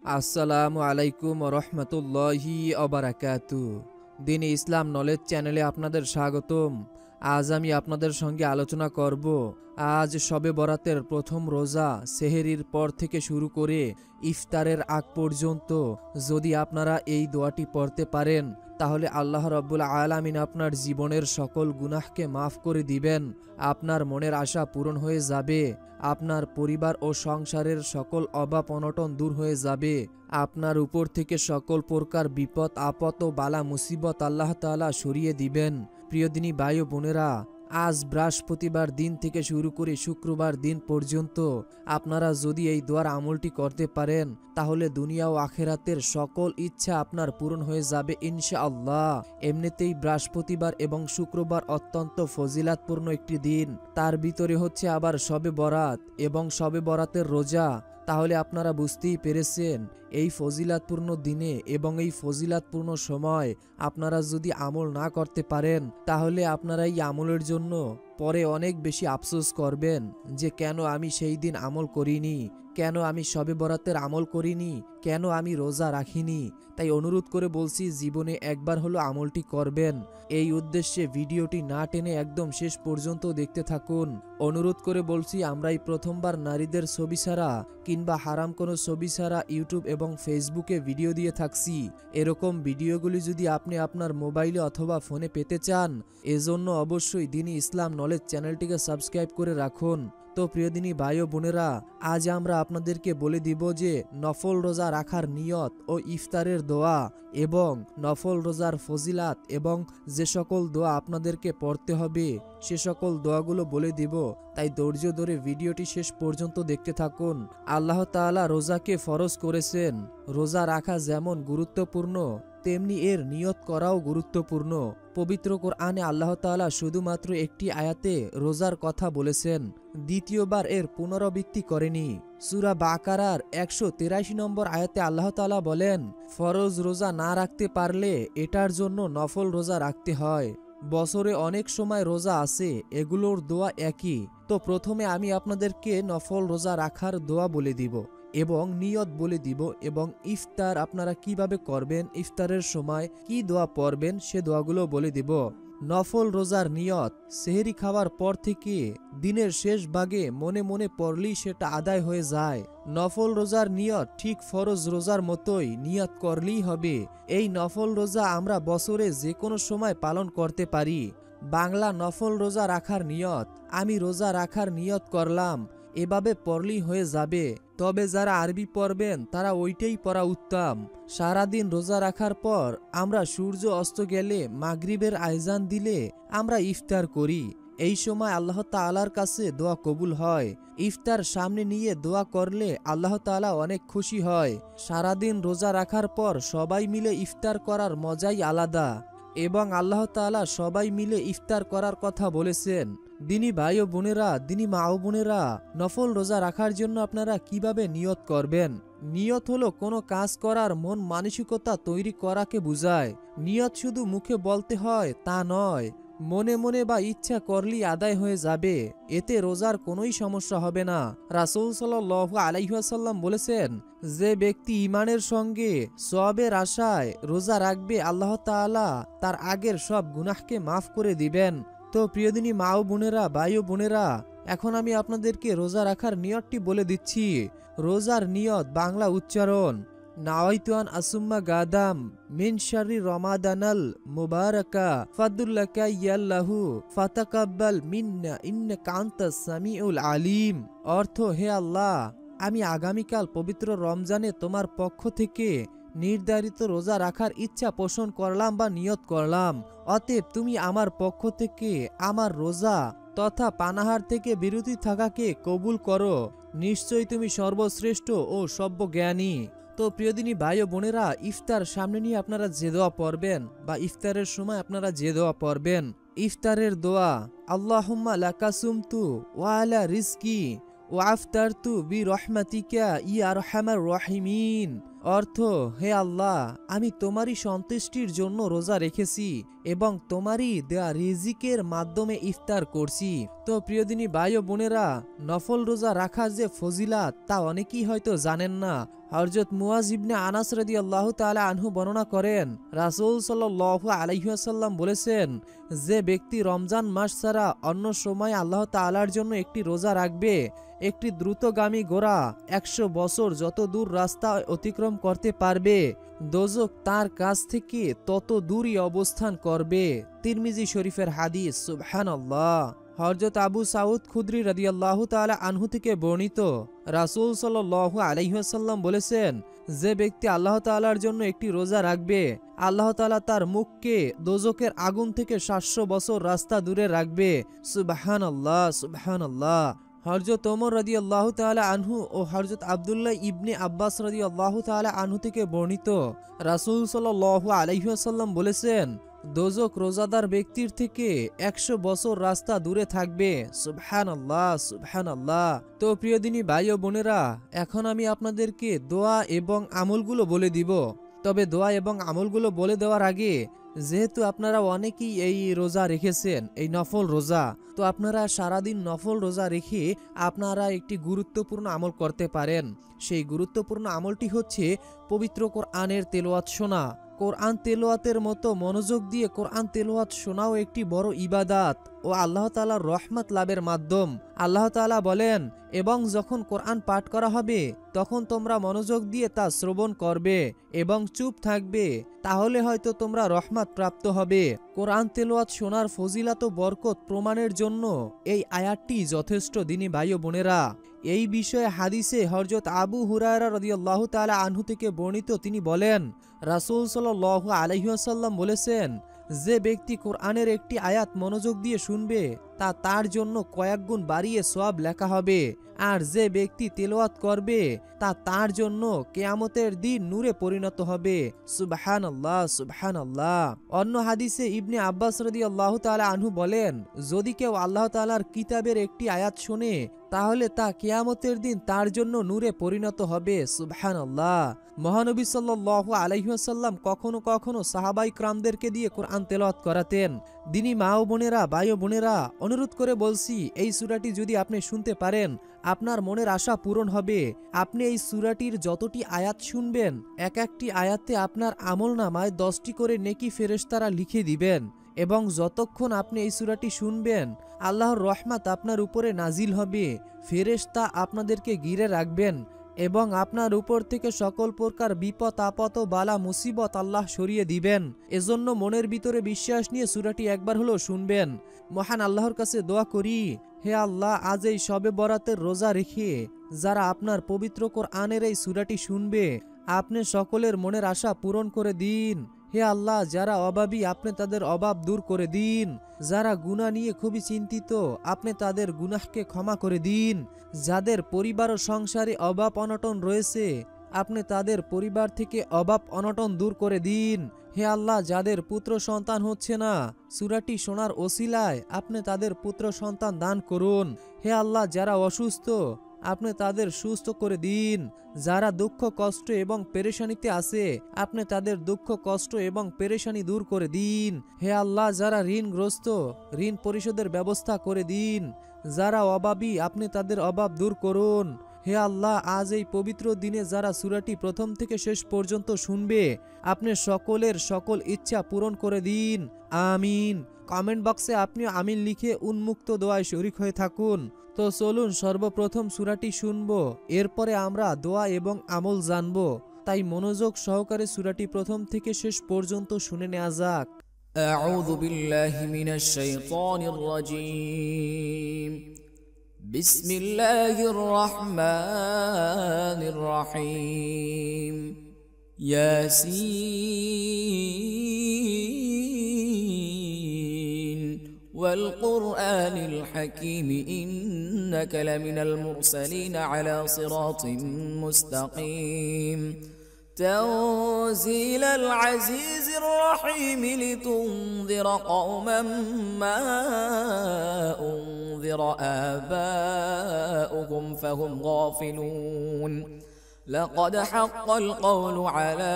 আসসালামু আলাইকুম রহমতুল্লাহি অবরাকাতু। দিন ইসলাম নলেজ চ্যানেলে আপনাদের স্বাগতম। আজ আমি আপনাদের সঙ্গে আলোচনা করব আজ শবে বরাতের প্রথম রোজা সেহেরির পর থেকে শুরু করে ইফতারের আগ পর্যন্ত যদি আপনারা এই দোয়াটি পড়তে পারেন তাহলে আল্লাহ রাব্বুল আলামিন আপনার জীবনের সকল গুনাহকে মাফ করে দিবেন, আপনার মনের আশা পূরণ হয়ে যাবে, আপনার পরিবার ও সংসারের সকল অভাব অনটন দূর হয়ে যাবে, আপনার উপর থেকে সকল প্রকার বিপদ আপদ ও বালা মুসিবত আল্লাহ তাআলা সরিয়ে দিবেন। প্রিয় দিনী ভাই ও বোনেরা, আজ বৃহস্পতিবার দিন থেকে শুরু করে শুক্রবার দিন পর্যন্ত আপনারা যদি এই দোয়ার আমলটি করতে পারেন তাহলে দুনিয়া ও আখেরাতের সকল ইচ্ছা আপনার পূরণ হয়ে যাবে ইনশাআল্লাহ। এমনিতেই বৃহস্পতিবার এবং শুক্রবার অত্যন্ত ফজিলাতপূর্ণ একটি দিন, তার ভিতরে হচ্ছে আবার শবে বরাত এবং শবে বরাতের রোজা। তাহলে আপনারা বুঝতেই পেরেছেন এই ফজিলাতপূর্ণ দিনে এবং এই ফজিলাতপূর্ণ সময় আপনারা যদি আমল না করতে পারেন তাহলে আপনারা এই আমলের জন্য পরে অনেক বেশি আফসোস করবেন যে কেন আমি সেই দিন আমল করিনি, কেন আমি শবে বরাতের আমল করিনি, কেন আমি রোজা রাখিনি। তাই অনুরোধ করে বলছি জীবনে একবার হলো আমলটি করবেন। এই উদ্দেশ্যে ভিডিওটি না টেনে একদম শেষ পর্যন্ত দেখতে থাকুন। অনুরোধ করে বলছি আমরাই প্রথমবার নারীদের ছবি ছাড়া কিংবা হারাম কোনো ছবি ছাড়া ইউটিউব এবং ফেসবুকে ভিডিও দিয়ে থাকছি। এরকম ভিডিওগুলি যদি আপনি আপনার মোবাইলে অথবা ফোনে পেতে চান এজন্য অবশ্যই দিনী ইসলাম নলেজ চ্যানেলটিকে সাবস্ক্রাইব করে রাখুন। তো প্রিয় দিনী ভাই ও বোনেরা, আজ আমরা আপনাদেরকে বলে দিব যে নফল রোজা রাখার নিয়ত ও ইফতারের দোয়া এবং নফল রোজার ফজিলাত এবং যে সকল দোয়া আপনাদেরকে পড়তে হবে সে সকল দোয়াগুলো বলে দিব। তাই ধৈর্য ধরে ভিডিওটি শেষ পর্যন্ত দেখতে থাকুন। আল্লাহ তাআলা রোজাকে ফরজ করেছেন। রোজা রাখা যেমন গুরুত্বপূর্ণ তেমনি এর নিয়ত করাও গুরুত্বপূর্ণ। পবিত্র কোরআনে আল্লাহ তাআলা শুধুমাত্র একটি আয়াতে রোজার কথা বলেছেন, দ্বিতীয়বার এর পুনরাবৃত্তি করেনি। সূরা বাকারার 183 নম্বর আয়াতে আল্লাহ তাআলা বলেন, ফরজ রোজা না রাখতে পারলে এটার জন্য নফল রোজা রাখতে হয়। বছরে অনেক সময় রোজা আছে, এগুলোর দোয়া একই। তো প্রথমে আমি আপনাদেরকে নফল রোজা রাখার দোয়া বলে দিব এবং নিয়ত বলে দিব এবং ইফতার আপনারা কিভাবে করবেন, ইফতারের সময় কি দোয়া পড়বেন সে দোয়াগুলো বলে দিব। নফল রোজার নিয়ত সেহরি খাওয়ার পর থেকে দিনের শেষ ভাগে মনে মনে পড়লেই সেটা আদায় হয়ে যায়। নফল রোজার নিয়ত ঠিক ফরজ রোজার মতোই নিয়ত করলেই হবে। এই নফল রোজা আমরা বছরে যে কোনো সময় পালন করতে পারি। বাংলা নফল রোজা রাখার নিয়ত, আমি রোজা রাখার নিয়ত করলাম, এভাবে পড়লেই হয়ে যাবে। তবে যারা আরবি পড়বেন তারা ওইটাই পড়া উত্তম। সারাদিন রোজা রাখার পর আমরা সূর্য অস্ত গেলে মাগরিবের আজান দিলে আমরা ইফতার করি। এই সময় আল্লাহ তাআলার কাছে দোয়া কবুল হয়। ইফতার সামনে নিয়ে দোয়া করলে আল্লাহ তাআলা অনেক খুশি হয়। সারাদিন রোজা রাখার পর সবাই মিলে ইফতার করার মজাই আলাদা এবং আল্লাহ তাআলা সবাই মিলে ইফতার করার কথা বলেছেন। দিনী ভাই ও বোনেরা, দিনী মা ও বোনেরা, নফল রোজা রাখার জন্য আপনারা কিভাবে নিয়ত করবেন? নিয়ত হলো কোনো কাজ করার মন মানসিকতা তৈরি করাকে বোঝায়। নিয়ত শুধু মুখে বলতে হয় তা নয়, মনে মনে বা ইচ্ছা করলেই আদায় হয়ে যাবে। এতে রোজার কোনোই সমস্যা হবে না। রাসূল সাল্লাল্লাহু আলাইহি ওয়াসাল্লাম বলেছেন, যে ব্যক্তি ঈমানের সঙ্গে সওয়াবের আশায় রোজা রাখবে আল্লাহ তাআলা তার আগের সব গুনাহকে মাফ করে দিবেন। তো প্রিয়দিনী মা ও বোনেরা, ভাই ও বোনেরা, এখন আমি আপনাদেরকে রোজা রাখার নিয়তটি বলে দিচ্ছি। রোজার নিয়ত বাংলা উচ্চারণ, নাওয়াইতু আন আসুম্মা গাদাম মিন শাররি রমাদানাল মুবারাকা ফাদুল্লাকা ইয়াল্লাহু ফাতাকাব্বাল মিন্না ইন্নাকা আনতাস সামিউল আলিম। অর্থ, হে আল্লাহ, আমি আগামীকাল পবিত্র রমজানে তোমার পক্ষ থেকে নির্ধারিত রোজা রাখার ইচ্ছা পোষণ করলাম বা নিয়ত করলাম। অতএব তুমি আমার পক্ষ থেকে আমার রোজা তথা পানাহার থেকে বিরতি থাকাকে কবুল করো। নিশ্চয়ই তুমি সর্বশ্রেষ্ঠ ও সর্বজ্ঞানী। তো প্রিয়দিনী ভাই ও বোনেরা, ইফতার সামনে নিয়ে আপনারা যে দোয়া পড়বেন বা ইফতারের সময় আপনারা যে দোয়া পড়বেন, ইফতারের দোয়া, আল্লাহুম্মা লাকা সুমতু ওয়া আলা রিজকি ওয়া আফতারতু বিরহমাতিকা ইয়া আরহামার রাহিমিন। অর্থ, হে আল্লাহ, আমি তোমারই সন্তুষ্টির জন্য রোজা রেখেছি এবং তোমারই দেয়া রিজিকের মাধ্যমে ইফতার করছি। তো প্রিয়দিনী ভাই ও বোনেরা, নফল রোজা রাখার যে ফজিলাত তা অনেকেই হয়তো জানেন না। হযরত মুয়াজ ইবনে আনাস রাদিয়াল্লাহু তাআলা আনহু বর্ণনা করেন, রাসূল সাল্লাল্লাহু আলাইহি ওয়াসাল্লাম বলেছেন, যে ব্যক্তি রমজান মাস ছাড়া অন্য সময় আল্লাহ তাআলার জন্য একটি রোজা রাখবে, একটি দ্রুতগামী ঘোড়া 100 বছর যত দূর রাস্তা অতিক্রম করতে পারবে, দোজখ তার কাছ থেকে তত দূরই অবস্থান করবে। তিরমিজি শরীফের হাদিস। সুবহানাল্লাহ। হযরত আবু সাউদ খুদরি রাদিয়াল্লাহু তাআলা আনহু থেকে বর্ণিত, রাসূল সাল্লাল্লাহু আলাইহি ওয়াসাল্লাম বলেছেন, যে ব্যক্তি আল্লাহ তাআলার জন্য একটি রোজা রাখবে, আল্লাহ তাআলা তার মুখকে দোজখের আগুন থেকে 700 বছর রাস্তা দূরে রাখবে। সুবহানাল্লাহ, সুবহানাল্লাহ। হযরত ওমর রাদিয়াল্লাহু তাআলা আনহু ও হযরত আব্দুল্লাহ ইবনে আব্বাস রাদিয়াল্লাহু তাআলা আনহু থেকে বর্ণিত, রাসূল সাল্লাল্লাহু আলাইহি ওয়াসাল্লাম বলেছেন, দোজখ রোজাদার ব্যক্তির থেকে 100 বছর রাস্তা দূরে থাকবে। সুবহানাল্লাহ, সুবহানাল্লাহ। তো প্রিয়দিনী ভাই ও বোনেরা, এখন আমি আপনাদেরকে দোয়া এবং আমলগুলো বলে দিব। তবে দোয়া এবং আমলগুলো বলে দেওয়ার আগে, যেহেতু আপনারা অনেকেই এই রোজা রেখেছেন, এই নফল রোজা, তো আপনারা সারাদিন নফল রোজা রেখে আপনারা একটি গুরুত্বপূর্ণ আমল করতে পারেন। সেই গুরুত্বপূর্ণ আমলটি হচ্ছে পবিত্র কোরআনের তেলাওয়াত শোনা। কোরআন তেলাওয়াতের মতো মনোযোগ দিয়ে কোরআন তেলাওয়াত শোনাও একটি বড় ইবাদাত ও আল্লাহ তাআলার রহমত লাভের মাধ্যম। আল্লাহ তাআলা বলেন, এবং যখন কোরআন পাঠ করা হবে তখন তোমরা মনোযোগ দিয়ে তা শ্রবণ করবে এবং চুপ থাকবে, তাহলে হয়তো তোমরা রহমত প্রাপ্ত হবে। কোরআন তেলাওয়াত শোনার ফজিলত ও বরকত প্রমাণের জন্য এই আয়াতটি যথেষ্ট। দিনী ভাই ও বোনেরা, এই বিষয়ে হাদিসে হযরত আবু হুরায়রা রাদিয়াল্লাহু তাআলা আনহু থেকে বর্ণিত, তিনি বলেন, রাসূল সাল্লাল্লাহু আলাইহি ওয়াসাল্লাম বলেছেন, যে ব্যক্তি কোরআনের একটি আয়াত মনোযোগ দিয়ে শুনবে তা তার জন্য কয়েক গুণ বাড়িয়ে সওয়াব লেখা হবে, আর যে ব্যক্তি তেলাওয়াত করবে তা তার জন্য কিয়ামতের দিন নূরে পরিণত হবে। সুবহানাল্লাহ, সুবহানাল্লাহ। অন্য হাদিসে ইবনে আব্বাস রাদিয়াল্লাহু তাআলা আনহু বলেন, যদি কেউ আল্লাহ তাআলার কিতাবের একটি আয়াত শুনে তাহলে তা কিয়ামতের দিন তার জন্য নূরে পরিণত হবে। সুবহানাল্লাহ। মহানবী সাল্লাল্লাহু আলাইহি ওয়াসাল্লাম কখনো কখনো সাহাবাই کرامদেরকে দিয়ে কোরআন তেলাওয়াত করাতেন। দিনী মা ও বোনেরা, ভাই ও বোনেরা, অনুরোধ করে বলছি, এই সূরাটি যদি আপনি শুনতে পারেন আপনার মনের আশা পূরণ হবে। আপনি এই সূরাটির যতটি আয়াত শুনবেন, এক একটি আয়াতে আপনার আমলনামায় 10টি করে নেকি ফেরেশতারা লিখে দিবেন, এবং যতক্ষণ আপনি এই সূরাটি শুনবেন আল্লাহর রহমত আপনার উপরে নাজিল হবে, ফেরেশতা আপনাদেরকে ঘিরে রাখবেন এবং আপনার উপর থেকে সকল প্রকার বিপদ আপদ ও বালা মুসিবত আল্লাহ সরিয়ে দিবেন। এজন্য মনের ভিতরে বিশ্বাস নিয়ে সূরাটি একবার হলো শুনবেন। মহান আল্লাহর কাছে দোয়া করি, হে আল্লাহ, আজ এই শবে বরাতের রোজা রেখে যারা আপনার পবিত্র কোরআনের এই সূরাটি শুনবে, আপনি সকলের মনের আশা পূরণ করে দিন। হে আল্লাহ, যারা অভাবী আপনি তাদের অভাব দূর করে দিন, যারা গুনাহ নিয়ে খুবই চিন্তিত আপনি তাদের গুনাহকে ক্ষমা করে দিন, যাদের পরিবার ও সংসারে অভাব অনটন রয়েছে আপনি তাদের পরিবার থেকে অভাব অনটন দূর করে দিন। হে আল্লাহ, যাদের পুত্র সন্তান হচ্ছে না, সূরাটি শোনার ওসিলায় আপনি তাদের পুত্র সন্তান দান করুন। হে আল্লাহ, যারা অসুস্থ আপনি তাদের সুস্থ করে দিন, যারা দুঃখ কষ্ট এবং পেরেশানিতে আছে আপনি তাদের দুঃখ কষ্ট এবং পেরেশানি দূর করে দিন। হে আল্লাহ, যারা ঋণগ্রস্ত ঋণ পরিশোধের ব্যবস্থা করে দিন, যারা অভাবী আপনি তাদের অভাব দূর করুন। হে আল্লাহ, আজ এই পবিত্র দিনে যারা সূরাটি প্রথম থেকে শেষ পর্যন্ত শুনবে আপনি সকলের সকল ইচ্ছা পূরণ করে দিন। আমিন। কমেন্ট বক্সে আপনি আমিন লিখে উন্মুক্ত দোয়ায় শরীক হয়ে থাকুন। তো চলুন সর্বপ্রথম সূরাটি শুনবো, এরপরে আমরা দোয়া এবং আমল জানবো। তাই মনোযোগ সহকারে সূরাটি প্রথম থেকে শেষ পর্যন্ত শুনে নেওয়া যাক। আউযু বিল্লাহি মিনাশ শাইতানির রাজীম। বিসমিল্লাহির রহমানির রহিম। ইয়াসিন ওয়াল কুরআনিল হাকীম ইন্নাকা লামিনাল মুরসালিন আলা সিরাতিম মুস্তাকিম। تنزيل العزيز الرحيم لتنذر قوما ما أنذر آباؤهم فهم غافلون لقد حق القول على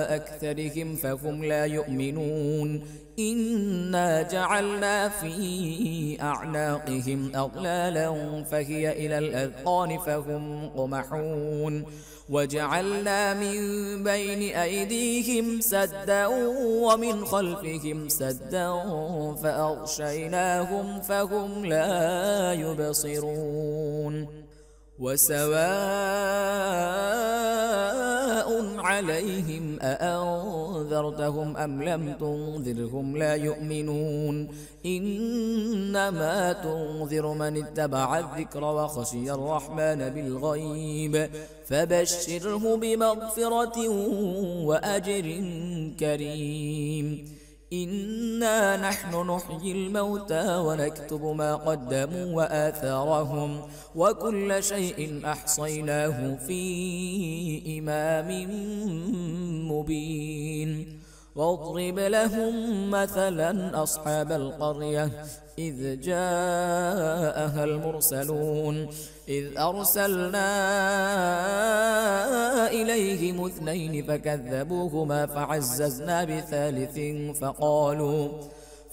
أكثرهم فهم لا يؤمنون إنا جعلنا في أعناقهم أغلالا فهي إلى الأذقان فهم قمحون وجعلنا من بين أيديهم سدا ومن خلفهم سدا فأغشيناهم فهم لا يبصرون وسواء عليهم أأنذرتهم أم لم تنذرهم لا يؤمنون إنما تنذر من اتبع الذكر وخشي الرحمن بالغيب فبشره بمغفرة وأجر كريم إنا نحن نحيي الموتى ونكتب ما قدموا وآثارهم وكل شيء أحصيناه في إمام مبين واضرب لهم مثلا أصحاب القرية إذ جاءها المرسلون إذ أرسلنا إليهم اثنين فكذبوهما فعززنا بثالث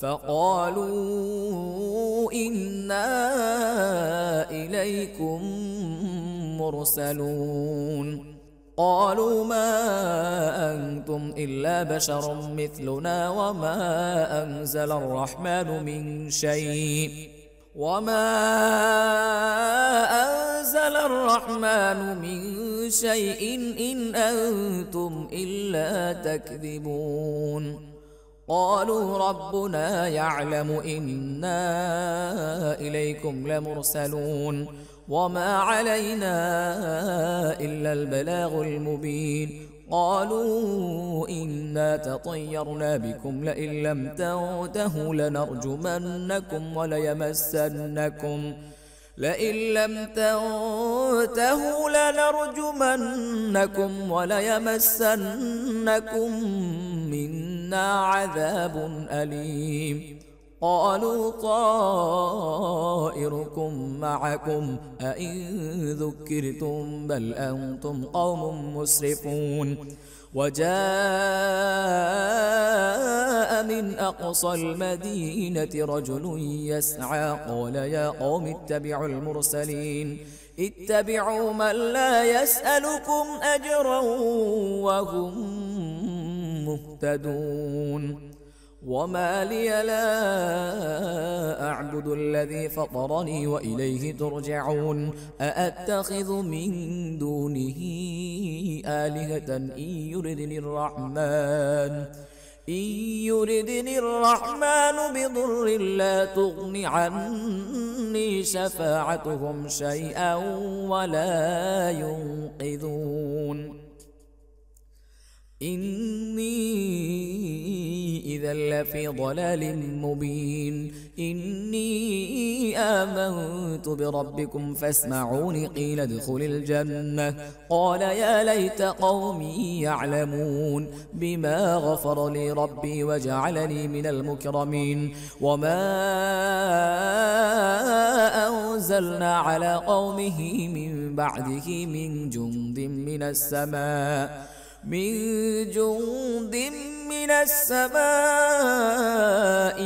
فقالوا إنا إليكم مرسلون قالوا ما أنتم إلا بشر مثلنا وما أنزل الرحمن من شيء إن أنتم إلا تكذبون قالوا ربنا يعلم إنا إليكم لمرسلون وما علينا إلا البلاغ المبين قالوا إنا تطيرنا بكم لئن لم تنتهوا لنرجمنكم وليمسنكم منا عذاب أليم قالوا طائركم معكم أئن ذكرتم بل أنتم قوم مسرفون وجاء من أقصى المدينة رجل يسعى قال يا قوم اتبعوا المرسلين اتبعوا من لا يسألكم أجرا وهم مهتدون وما لي لا أعبد الذي فطرني وإليه ترجعون أأتخذ من دونه آلهة إن يردني الرحمن بضر لا تغن عني شفاعتهم شيئا ولا ينقذون إني إذا لفي ضلال مبين إني آمنت بربكم فاسمعون قيل ادخل الجنة قال يا ليت قومي يعلمون بما غفر لي ربي وجعلني من المكرمين وما أنزلنا على قومه من بعده من جند من السماء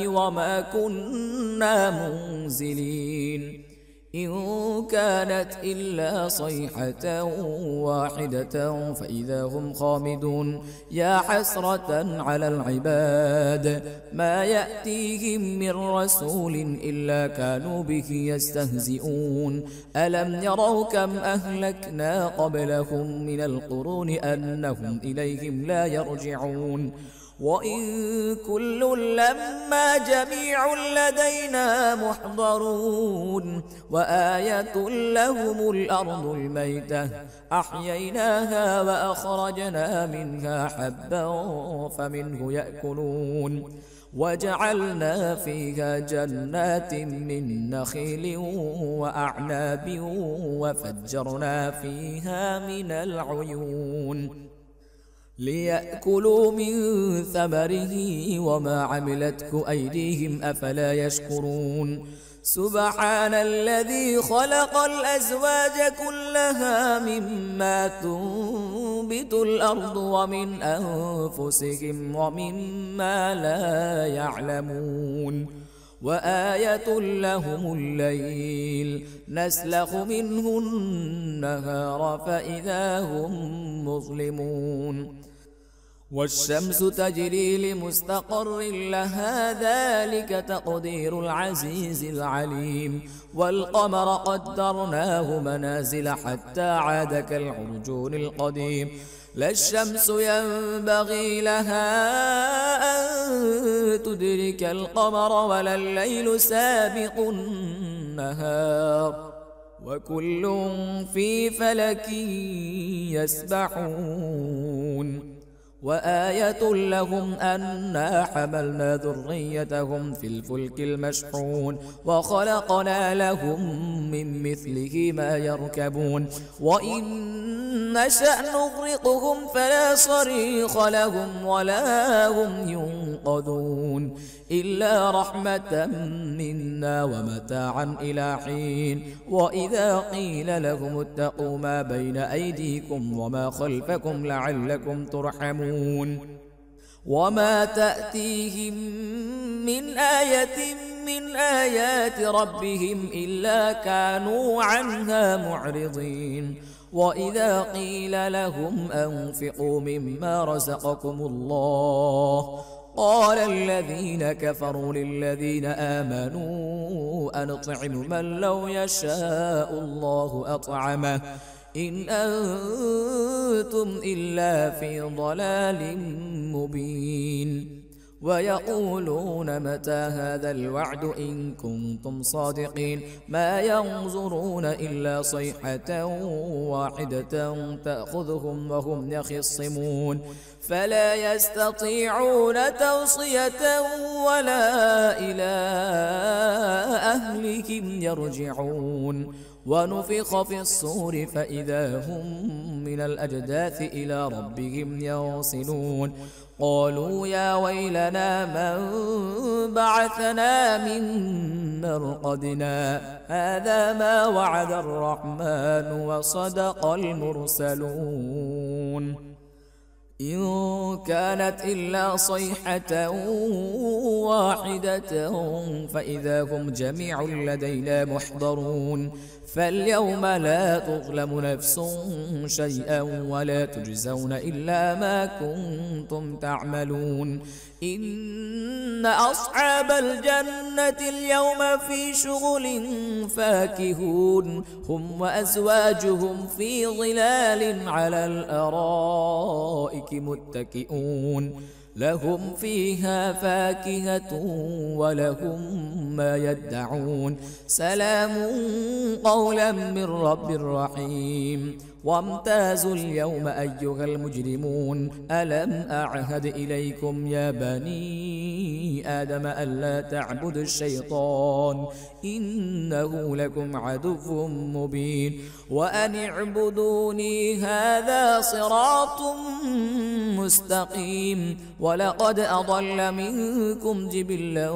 وما كنا منزلين إن كانت إلا صيحة واحدة فإذا هم خامدون يا حسرة على العباد ما يأتيهم من رسول إلا كانوا به يستهزئون ألم يروا كم أهلكنا قبلهم من القرون أنهم إليهم لا يرجعون وإن كل لما جميع لدينا محضرون وآية لهم الأرض الميتة أحييناها وأخرجنا منها حبا فمنه يأكلون وجعلنا فيها جنات من نخيل وأعناب وفجرنا فيها من العيون ليأكلوا من ثمره وما عملته أيديهم أفلا يشكرون سبحان الذي خلق الأزواج كلها مما تنبت الأرض ومن أنفسهم ومما لا يعلمون وآية لهم الليل نسلخ منه النهار فإذا هم مظلمون والشمس تجري لمستقر لها ذلك تقدير العزيز العليم والقمر قدرناه منازل حتى عاد كالعرجون القديم لا الشمس ينبغي لها أن تدرك القمر ولا الليل سابق النهار وكل في فلك يسبحون وآية لهم أنا حملنا ذريتهم في الفلك المشحون وخلقنا لهم من مثله ما يركبون وإن نشأ نغرقهم فلا صريخ لهم ولا هم ينقذون إلا رحمة منا ومتاعا إلى حين وإذا قيل لهم اتقوا ما بين أيديكم وما خلفكم لعلكم ترحمون وما تأتيهم من آية من آيات ربهم إلا كانوا عنها معرضين وإذا قيل لهم أنفقوا مما رزقكم الله قال الذين كفروا للذين آمنوا أنطعم من لو يشاء الله أطعمه إن أنتم إلا في ضلال مبين ويقولون متى هذا الوعد إن كنتم صادقين ما ينظرون إلا صيحة واحدة تأخذهم وهم يخصمون فلا يستطيعون توصية ولا إلى أهلهم يرجعون ونفخ في الصور فإذا هم من الأجداث إلى ربهم ينصلون قالوا يا ويلنا من بعثنا من مرقدنا هذا ما وعد الرحمن وصدق المرسلون إن كانت إلا صيحة واحدة فإذا هم جميع لدينا محضرون فاليوم لا تظلم نفس شيئا ولا تجزون إلا ما كنتم تعملون إن أصحاب الجنة اليوم في شغل فاكهون هم وأزواجهم في ظلال على الأرائك متكئون لهم فيها فاكهة ولهم ما يدعون سلام قولا من رب رحيم وامتازوا اليوم أيها المجرمون ألم أعهد إليكم يا بني آدم ألا تعبدوا الشيطان إنه لكم عدو مبين وأن اعبدوني هذا صراط مستقيم ولقد أضل منكم جبلا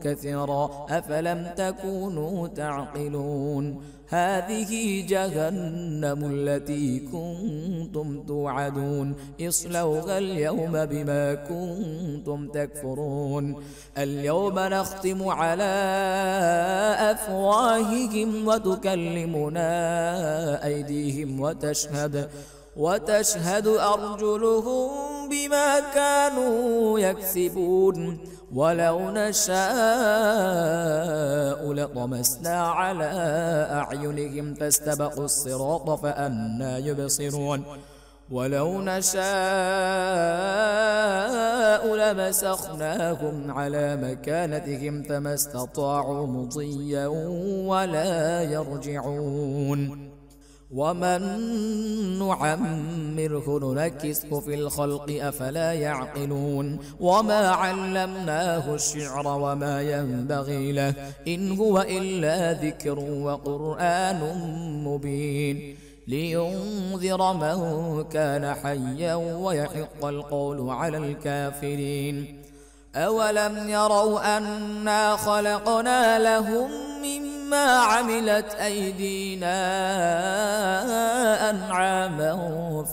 كثيرا أفلم تكونوا تعقلون هذه جهنم التي كنتم توعدون اصلوها اليوم بما كنتم تكفرون اليوم نختم على أفواههم وتكلمنا أيديهم وتشهد أرجلهم بما كانوا يكسبون ولو نشاء لطمسنا على أعينهم فاستبقوا الصراط فأنى يبصرون ولو نشاء لمسخناهم على مكانتهم فما استطاعوا مضيا ولا يرجعون ومن نعمره ننكسه في الخلق أفلا يعقلون وما علمناه الشعر وما ينبغي له إن هو إلا ذكر وقرآن مبين لينذر من كان حيا ويحق القول على الكافرين أولم يروا أنا خلقنا لهم مما عملت أيدينا أنعاما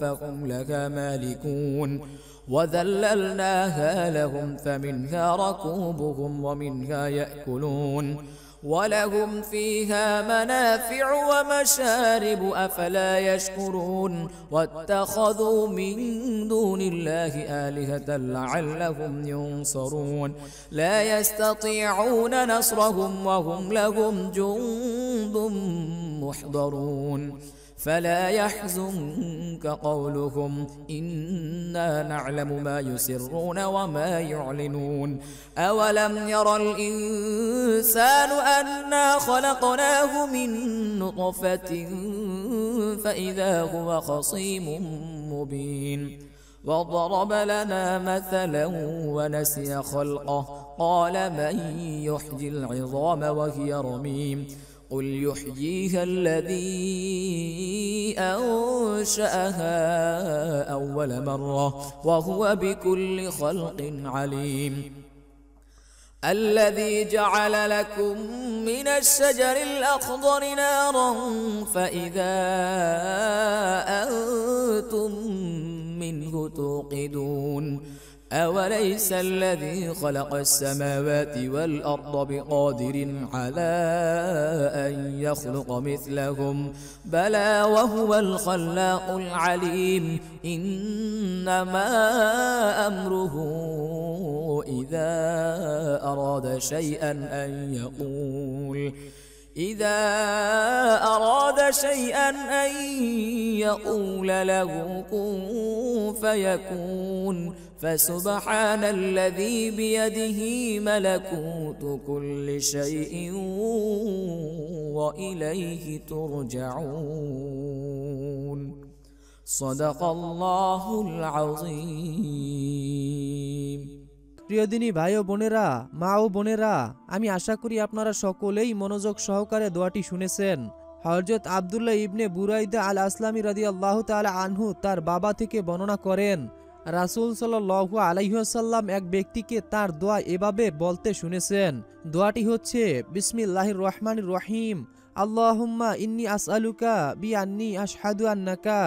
فهم لها مالكون وذللناها لهم فمنها ركوبهم ومنها يأكلون ولهم فيها منافع ومشارب أفلا يشكرون واتخذوا من دون الله آلهة لعلهم ينصرون لا يستطيعون نصرهم وهم لهم جند محضرون فلا يحزنك قولهم إنا نعلم ما يسرون وما يعلنون أولم ير الإنسان أنا خلقناه من نطفة فإذا هو خصيم مبين وضرب لنا مثلا ونسي خلقه قال من يحيي العظام وهي رميم قل يحييها الذي أنشأها أول مرة وهو بكل خلق عليم الذي جعل لكم من الشجر الأخضر نارا فإذا أنتم منه توقدون أوليس الذي خلق السماوات والأرض بقادر على أن يخلق مثلهم بلى وهو الخلاق العليم إنما أمره إذا أراد شيئا أن يقول له كن فيكون فسبحان الذي بيده ملكوت كل شيء وإليه ترجعون صدق الله العظيم প্রিয় দিনী ভাই ও বোনেরা, মা ও বোনেরা, আমি আশা করি আপনারা সকলেই মনোযোগ সহকারে দোয়াটি শুনেছেন। হযরত আব্দুল্লাহ ইবনে বুরাইদা আল আসলামী রাদিয়াল্লাহু তাআলা আনহু তার বাবা থেকে বর্ণনা করেন, রাসূল সাল্লাল্লাহু আলাইহি ওয়াসাল্লাম এক ব্যক্তিকে তার দোয়া এভাবে বলতে শুনেছেন। দোয়াটি হচ্ছে বিসমিল্লাহির রহমানির রহিম, আল্লাহুম্মা ইন্নী আসআলুকা বিআন্নী আশহাদু আন্নাকা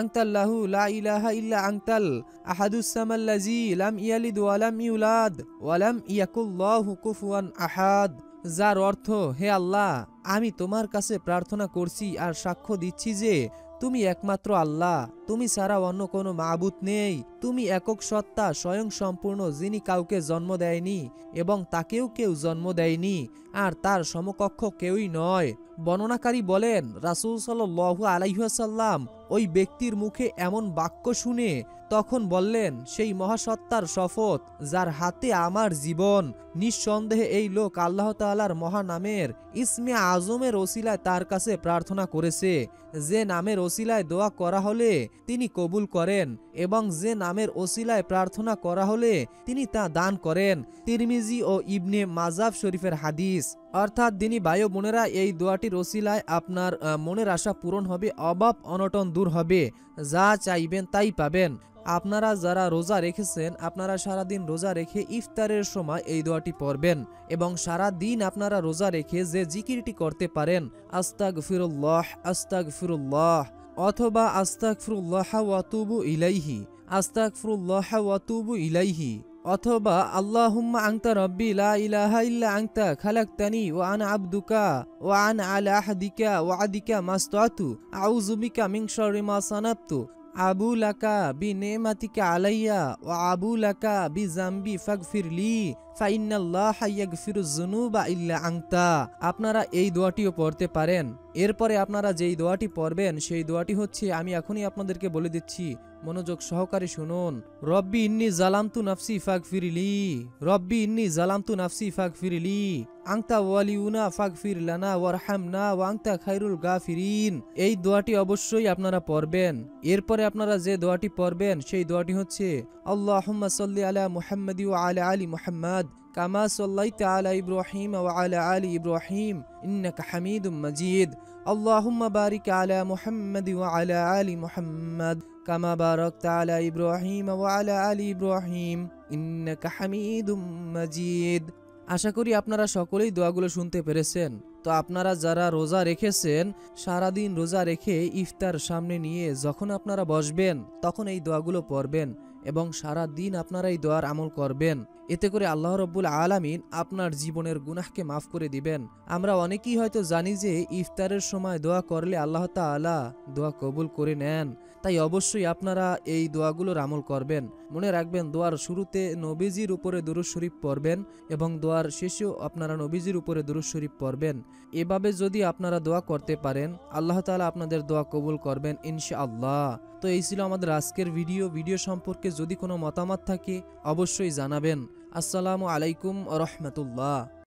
আনতাল্লাহু লা ইলাহা ইল্লা আনতাল আহাদুস সামাল্লাযী লাম ইয়ালিদ ওয়া লাম ইউলাদ ওয়া লাম ইয়াকুল্লাহু কুফুয়ান আহাদ। যার অর্থ, হে আল্লাহ, আমি তোমার কাছে প্রার্থনা করছি আর সাক্ষ্য দিচ্ছি যে তুমি একমাত্র আল্লাহ, তুমি ছাড়া অন্য কোনো মাবুদ নেই, তুমি একক সত্তা স্বয়ং সম্পূর্ণ, যিনি কাউকে জন্ম দেয়নি এবং তাকেও কেউ জন্ম দেয়নি, আর তার সমকক্ষ কেউই নয়। বর্ণনাকারী বলেন, রাসূল সাল্লাল্লাহু আলাইহি ওয়াসাল্লাম ওই ব্যক্তির মুখে এমন বাক্য শুনে তখন বললেন, সেই মহাসত্তার শপথ যার হাতে আমার জীবন, নিঃসন্দেহে এই লোক আল্লাহ তাআলার মহানামের ইসমে আজমের ওসিলায় তার কাছে প্রার্থনা করেছে, যে নামের ওসিলায় দোয়া করা হলে তিনি কবুল করেন এবং যে নামের ওসিলায় প্রার্থনা করা হলে তিনি তা দান করেন। তিরমিজি ও ইবনে মাজাহ শরীফের হাদিস। অর্থাৎ দিনী ভাই ও বোনেরা, এই দোয়াটির ওসিলায় আপনার মনের আশা পূরণ হবে, অভাব অনটন দূর হবে, যা চাইবেন তাই পাবেন। আপনারা যারা রোজা রেখেছেন, আপনারা সারাদিন রোজা রেখে ইফতারের সময় এই দোয়াটি পড়বেন এবং সারা দিন আপনারা রোজা রেখে যে জিকিরটি করতে পারেন, আস্তাগফিরুল্লাহ আস্তাগফিরুল্লাহ অথবা আস্তাগফিরুল্লাহ ওয়া আতুবু ইলাইহি, আস্তাগফিরুল্লাহ ওয়া আতুবু ইলাইহি অথবা আল্লাহুম্মা আনতা রাব্বি লা ইলাহা ইল্লা আনতা খালাকতানি ওয়া আনা আবদুকা ওয়া আনা আলা আহদিকা ওয়া আদিকা মাসতাতু আউযু বিকা মিন শাররি মা সানাতু আবু লাকা বি নেমাতিকা আলাইয়া ওয়া আবু লাকা বি জামবি ফাগফিরলি ফাইন্নাল্লাহা ইয়াগফিরুয যুনুবা ইল্লা আনতা। আপনারা এই দোয়াটিও পড়তে পারেন। এরপরে আপনারা যেই দোয়াটি পড়বেন সেই দোয়াটি হচ্ছে, আমি এখনই আপনাদেরকে বলে দিচ্ছি, মনোযোগ সহকারে শুনুন। রব্বি ইন্নী জালামতু নাফসি ফাগফিরলি, রব্বি ইন্নী জালামতু নাফসি ফাগফিরলি আনতা ওয়ালিউনা ফাগফির লানা ওয়ারহামনা ওয়া আনতা খায়রুল গাফিরিন। এই দোয়াটি অবশ্যই আপনারা পড়বেন। এরপরে আপনারা যে দোয়াটি পড়বেন সেই দোয়াটি হচ্ছে, আল্লাহুম্মা সাল্লি আলা মুহাম্মাদি ওয়া আলা আলি মুহাম্মাদ কামা সাল্লাইতা আলা ইব্রাহিম ওয়া আলা আলি ইব্রাহিম ইন্নাকা হামিদুম মাজিদ। আল্লাহুম্মা বারিক আলা মুহাম্মাদি ওয়া আলা আলি মুহাম্মাদ কামা বারাকতা আলা ইব্রাহিম ওয়া আলা আলি ইব্রাহিম ইন্নাকা হামিদুম মাজিদ। আশা করি আপনারা সকলেই দোয়াগুলো শুনতে পেরেছেন। তো আপনারা যারা রোজা রেখেছেন, সারাদিন রোজা রেখে ইফতার সামনে নিয়ে যখন আপনারা বসবেন তখন এই দোয়াগুলো পড়বেন এবং সারা দিন আপনারা এই দোয়ার আমল করবেন। এতে করে আল্লাহ রব্বুল আলামিন আপনার জীবনের গুনাহকে মাফ করে দিবেন। আমরা অনেকেই হয়তো জানি যে ইফতারের সময় দোয়া করলে আল্লাহ তাআলা দোয়া কবুল করে নেন, তাই অবশ্যই আপনারা এই দোয়াগুলোর আমল করবেন। মনে রাখবেন, দোয়ার শুরুতে নবীজির উপরে দুরূদ শরীফ পড়বেন এবং দোয়ার শেষেও আপনারা নবীজির উপরে দুরূদ শরীফ পড়বেন। এভাবে যদি আপনারা দোয়া করতে পারেন, আল্লাহ তাআলা আপনাদের দোয়া কবুল করবেন ইনশাআল্লাহ। তো এই ছিল আমাদের আজকের ভিডিও সম্পর্কে যদি কোনো মতামত থাকে অবশ্যই জানাবেন। আসসালামু আলাইকুম ওয়া রাহমাতুল্লাহ।